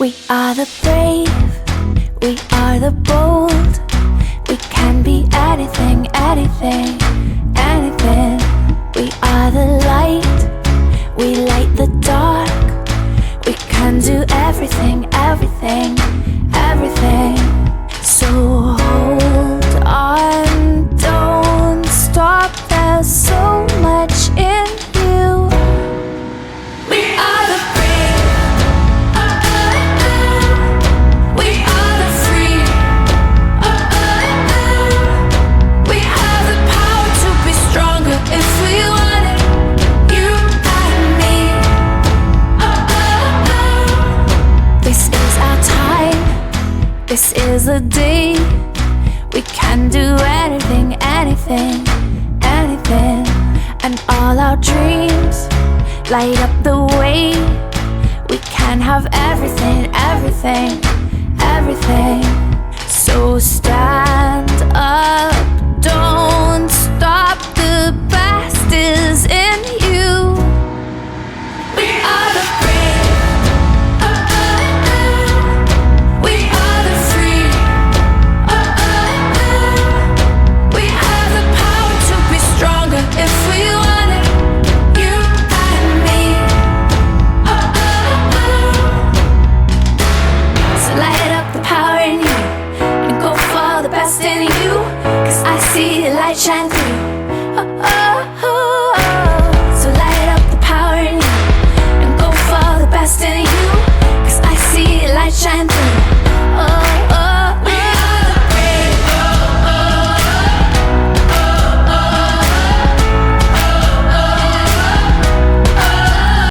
We are the brave, we are the bold. We can be anything, anything, anything. We are the light, we light the dark. We can do everything, everything, everything. So hold on, don't stop. There's so much in you. We are the brave, we are the free. We have the power to be stronger if we want it. You and me. This is our time, this is the day. We can do anything, anything, anything. And all our dreams light up the way. We can have everything, everything, everything. So stand up, don't